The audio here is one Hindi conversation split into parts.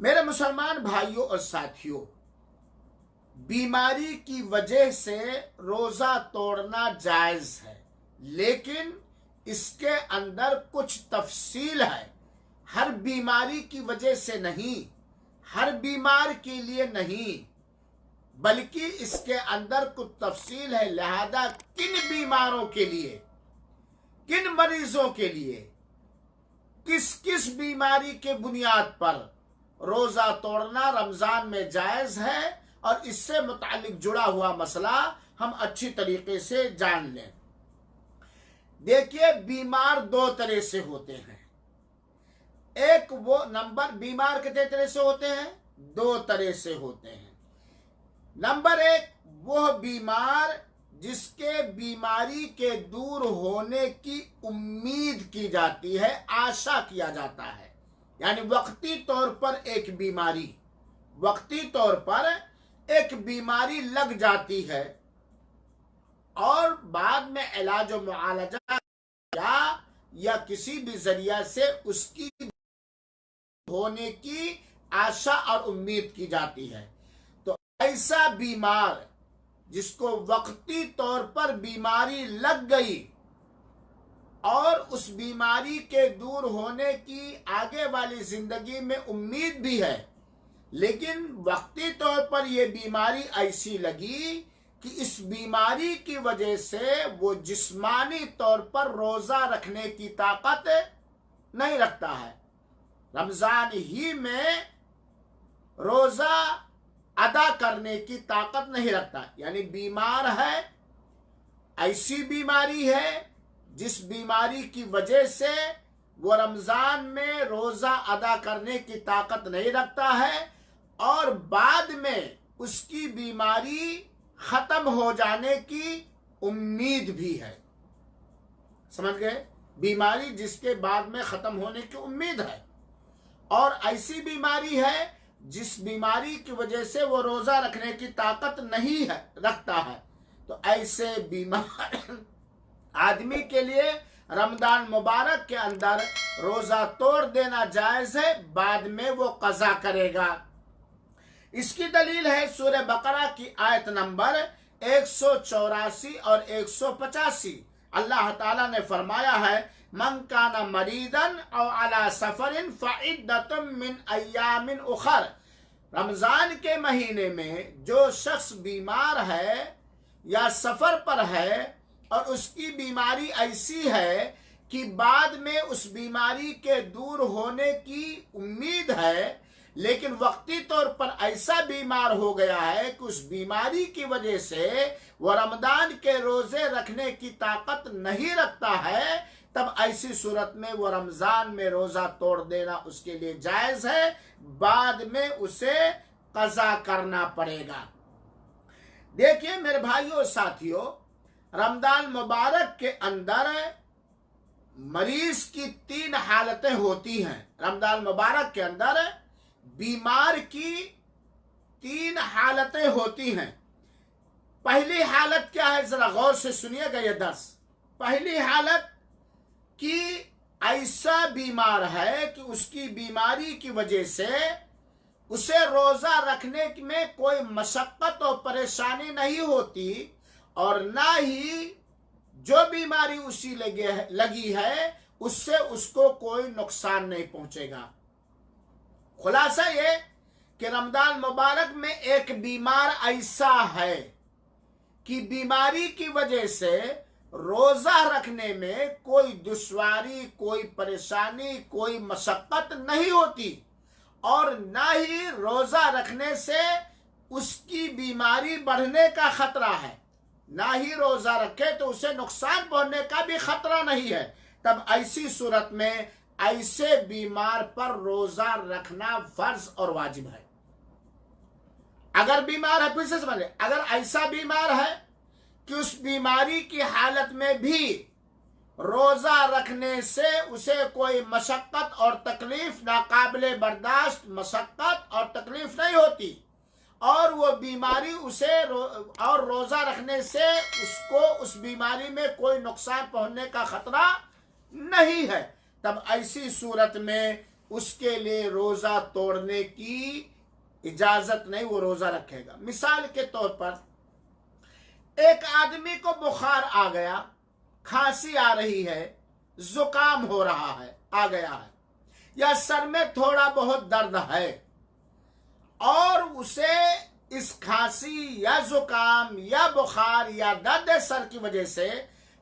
मेरे मुसलमान भाइयों और साथियों, बीमारी की वजह से रोजा तोड़ना जायज है, लेकिन इसके अंदर कुछ तफसील है। हर बीमारी की वजह से नहीं, हर बीमार के लिए नहीं, बल्कि इसके अंदर कुछ तफसील है। लिहाजा किन बीमारों के लिए, किन मरीजों के लिए, किस किस बीमारी के बुनियाद पर रोजा तोड़ना रमजान में जायज है, और इससे मुतालिक जुड़ा हुआ मसला हम अच्छी तरीके से जान लें। देखिए, बीमार दो तरह से होते हैं। एक वो नंबर, बीमार कितने तरह से होते हैं? दो तरह से होते हैं। नंबर एक, वो बीमार जिसके बीमारी के दूर होने की उम्मीद की जाती है, आशा किया जाता है। यानी वक्ती तौर पर एक बीमारी, वक्ती तौर पर एक बीमारी लग जाती है और बाद में इलाज और मुआलजा या किसी भी जरिया से उसकी होने की आशा और उम्मीद की जाती है। तो ऐसा बीमार जिसको वक्ती तौर पर बीमारी लग गई और उस बीमारी के दूर होने की आगे वाली जिंदगी में उम्मीद भी है, लेकिन वक्ती तौर पर यह बीमारी ऐसी लगी कि इस बीमारी की वजह से वो जिस्मानी तौर पर रोजा रखने की ताकत नहीं रखता है, रमजान ही में रोजा अदा करने की ताकत नहीं रखता। यानी बीमार है, ऐसी बीमारी है जिस बीमारी की वजह से वो रमजान में रोजा अदा करने की ताकत नहीं रखता है, और बाद में उसकी बीमारी खत्म हो जाने की उम्मीद भी है। समझ गए? बीमारी जिसके बाद में खत्म होने की उम्मीद है, और ऐसी बीमारी है जिस बीमारी की वजह से वो रोजा रखने की ताकत नहीं है रखता है। तो ऐसे बीमार आदमी के लिए रमजान मुबारक के अंदर रोजा तोड़ देना जायज है, बाद में वो कज़ा करेगा। इसकी दलील है सूरह बकरा की आयत नंबर 184 और 185। अल्लाह ताला ने फरमाया है, मन काना मरीदन औ अला सफरिन फइद्दतुम मिन अय्यामिन उखर। रमजान के महीने में जो शख्स बीमार है या सफर पर है और उसकी बीमारी ऐसी है कि बाद में उस बीमारी के दूर होने की उम्मीद है, लेकिन वक्ती तौर पर ऐसा बीमार हो गया है कि उस बीमारी की वजह से वह रमजान के रोजे रखने की ताकत नहीं रखता है, तब ऐसी सूरत में वो रमजान में रोजा तोड़ देना उसके लिए जायज है, बाद में उसे कज़ा करना पड़ेगा। देखिए मेरे भाइयों और साथियों, रमजान मुबारक के अंदर मरीज की तीन हालतें होती हैं। रमजान मुबारक के अंदर बीमार की तीन हालतें होती हैं। पहली हालत क्या है, जरा गौर से सुनिएगा ये दर्स। पहली हालत कि ऐसा बीमार है कि उसकी बीमारी की वजह से उसे रोजा रखने में कोई मशक्कत और परेशानी नहीं होती, और ना ही जो बीमारी उसी लगी है उससे उसको कोई नुकसान नहीं पहुंचेगा। खुलासा ये कि रमजान मुबारक में एक बीमार ऐसा है कि बीमारी की वजह से रोजा रखने में कोई दुश्वारी, कोई परेशानी, कोई मशक्कत नहीं होती, और ना ही रोजा रखने से उसकी बीमारी बढ़ने का खतरा है, ना ही रोजा रखे तो उसे नुकसान पहुंचने का भी खतरा नहीं है। तब ऐसी सूरत में ऐसे बीमार पर रोजा रखना फर्ज और वाजिब है। अगर बीमार है, फिर से समझे, अगर ऐसा बीमार है कि उस बीमारी की हालत में भी रोजा रखने से उसे कोई मशक्कत और तकलीफ, नाकाबिले बर्दाश्त मशक्कत और तकलीफ नहीं होती, और वो बीमारी उसे और रोजा रखने से उसको उस बीमारी में कोई नुकसान पहुंचने का खतरा नहीं है, तब ऐसी सूरत में उसके लिए रोजा तोड़ने की इजाजत नहीं, वो रोजा रखेगा। मिसाल के तौर पर एक आदमी को बुखार आ गया, खांसी आ रही है, जुकाम हो रहा है, आ गया है, या सर में थोड़ा बहुत दर्द है, और उसे इस खांसी या जुकाम या बुखार या दर्द सर की वजह से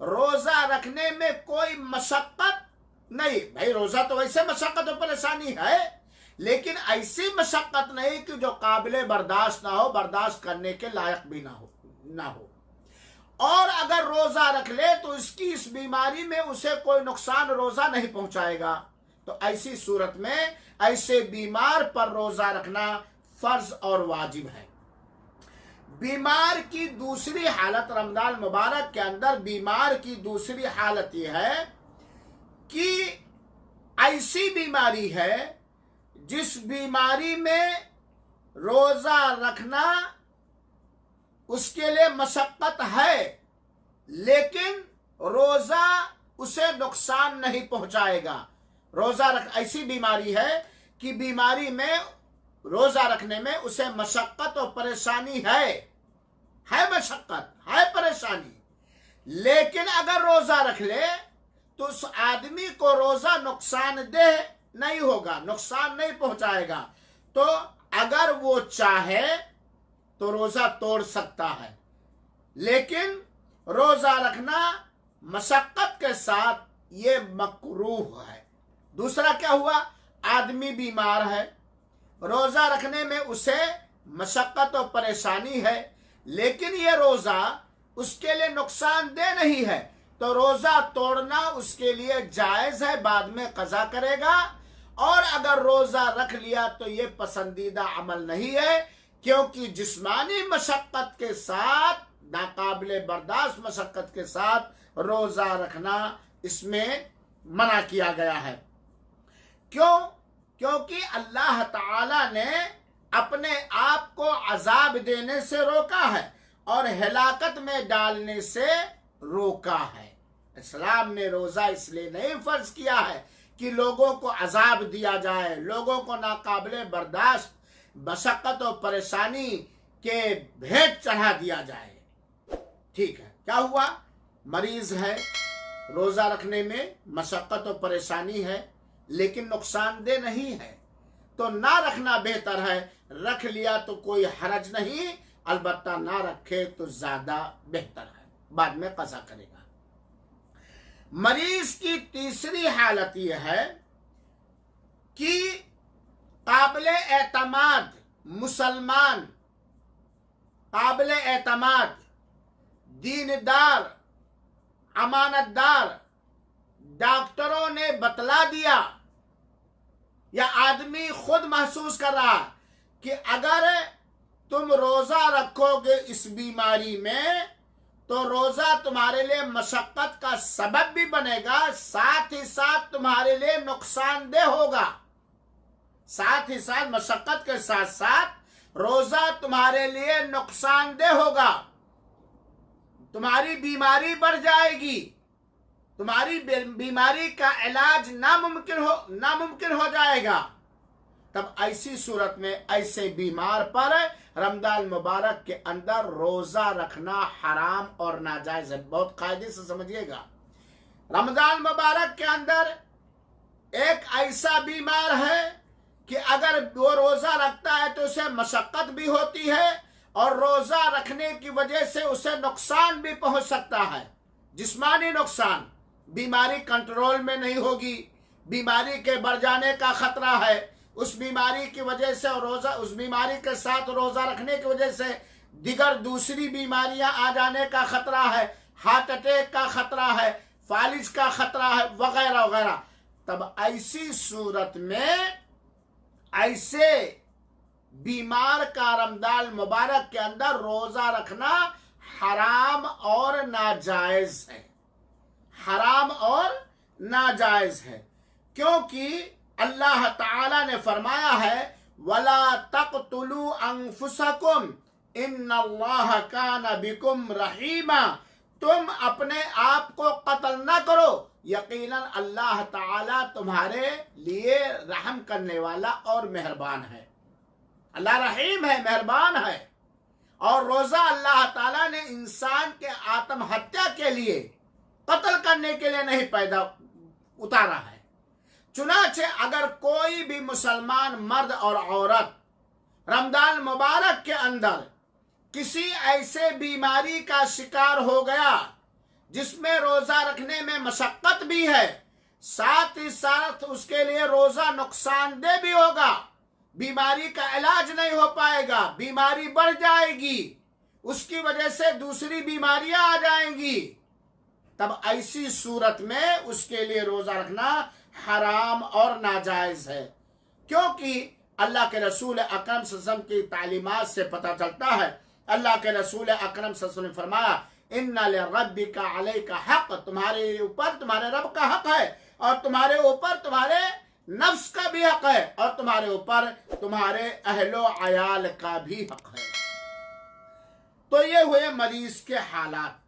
रोजा रखने में कोई मशक्कत नहीं। भाई रोजा तो वैसे मशक्कत और परेशानी है, लेकिन ऐसी मशक्कत नहीं कि जो काबिले बर्दाश्त ना हो, बर्दाश्त करने के लायक भी ना हो। और अगर रोजा रख ले तो इसकी इस बीमारी में उसे कोई नुकसान रोजा नहीं पहुंचाएगा। तो ऐसी सूरत में ऐसे बीमार पर रोजा रखना फर्ज और वाजिब है। बीमार की दूसरी हालत, रमजान मुबारक के अंदर बीमार की दूसरी हालत यह है कि ऐसी बीमारी है जिस बीमारी में रोजा रखना उसके लिए मशक्कत है, लेकिन रोजा उसे नुकसान नहीं पहुंचाएगा। रोजा रख ऐसी बीमारी है कि बीमारी में रोजा रखने में उसे मशक्कत और परेशानी है मशक्कत है परेशानी, लेकिन अगर रोजा रख ले तो उस आदमी को रोजा नुकसानदेह नहीं होगा, नुकसान नहीं पहुंचाएगा। तो अगर वो चाहे तो रोजा तोड़ सकता है, लेकिन रोजा रखना मशक्कत के साथ ये मकरूह है। दूसरा क्या हुआ, आदमी बीमार है, रोजा रखने में उसे मशक्कत और परेशानी है, लेकिन ये रोजा उसके लिए नुकसानदेह नहीं है, तो रोजा तोड़ना उसके लिए जायज है, बाद में कज़ा करेगा। और अगर रोजा रख लिया तो ये पसंदीदा अमल नहीं है, क्योंकि जिस्मानी मशक्कत के साथ, नाकाबिले बर्दाश्त मशक्कत के साथ रोजा रखना इसमें मना किया गया है। क्यों? क्योंकि अल्लाह ताला ने अपने आप को अजाब देने से रोका है और हिलाकत में डालने से रोका है। इस्लाम ने रोजा इसलिए नहीं फर्ज किया है कि लोगों को अजाब दिया जाए, लोगों को नाकाबिले बर्दाश्त मशक्कत और परेशानी के भेंट चढ़ा दिया जाए। ठीक है, क्या हुआ, मरीज है, रोजा रखने में मशक्कत और परेशानी है, लेकिन नुकसानदेह नहीं है, तो ना रखना बेहतर है। रख लिया तो कोई हरज नहीं, अलबत्ता ना रखे तो ज्यादा बेहतर है, बाद में कज़ा करेगा। मरीज की तीसरी हालत यह है कि काबिले एतमाद मुसलमान, काबिले एतमाद, दीनदार, अमानतदार डॉक्टरों ने बतला दिया या आदमी खुद महसूस कर रहा कि अगर तुम रोजा रखोगे इस बीमारी में तो रोजा तुम्हारे लिए मशक्कत का सबब भी बनेगा, साथ ही साथ तुम्हारे लिए नुकसानदेह होगा। साथ ही साथ मशक्कत के साथ साथ रोजा तुम्हारे लिए नुकसानदेह होगा, तुम्हारी बीमारी बढ़ जाएगी, तुम्हारी बीमारी का इलाज नामुमकिन हो जाएगा। तब ऐसी सूरत में ऐसे बीमार पर रमजान मुबारक के अंदर रोजा रखना हराम और नाजायज है। बहुत कायदे से समझिएगा, रमजान मुबारक के अंदर एक ऐसा बीमार है कि अगर वो रोजा रखता है तो उसे मशक्कत भी होती है और रोजा रखने की वजह से उसे नुकसान भी पहुंच सकता है, जिस्मानी नुकसान। बीमारी कंट्रोल में नहीं होगी, बीमारी के बढ़ जाने का खतरा है, उस बीमारी की वजह से रोजा, उस बीमारी के साथ रोजा रखने की वजह से दिगर दूसरी बीमारियां आ जाने का खतरा है, हार्ट अटैक का खतरा है, फालिज का खतरा है, वगैरह वगैरह। तब ऐसी सूरत में ऐसे बीमार का रमजान मुबारक के अंदर रोजा रखना हराम और नाजायज है, हराम और नाजायज है। क्योंकि अल्लाह ताला ने फरमाया है, वला तक़तुलू अंफुसकुम इन्नल्लाह काना बिकुम रहीमा, तुम अपने आप को कत्ल न करो, यकीनन अल्लाह ताला तुम्हारे लिए रहम करने वाला और मेहरबान है। अल्लाह रहीम है, मेहरबान है। और रोजा अल्लाह ताला ने इंसान के आत्महत्या के लिए, कत्ल करने के लिए नहीं पैदा उतारा है। चुनाचे अगर कोई भी मुसलमान मर्द और औरत रमजान मुबारक के अंदर किसी ऐसे बीमारी का शिकार हो गया जिसमें रोजा रखने में मशक्कत भी है, साथ ही साथ उसके लिए रोजा नुकसानदेह भी होगा, बीमारी का इलाज नहीं हो पाएगा, बीमारी बढ़ जाएगी, उसकी वजह से दूसरी बीमारियां आ जाएंगी, तब ऐसी सूरत में उसके लिए रोजा रखना हराम और नाजायज है। क्योंकि अल्लाह के रसूल अकरम सल्लल्लाहु अलैहि वसल्लम की तालीमात से पता चलता है, अल्लाह के रसूल अकरम सल्लल्लाहु अलैहि वसल्लम ने फरमाया, इन्ना लिरब्बिका अलैका हक, तुम्हारे ऊपर तुम्हारे रब का हक है, और तुम्हारे ऊपर तुम्हारे नफ्स का भी हक है, और तुम्हारे ऊपर तुम्हारे अहलो अयाल का भी हक है। तो ये हुए मरीज के हालात।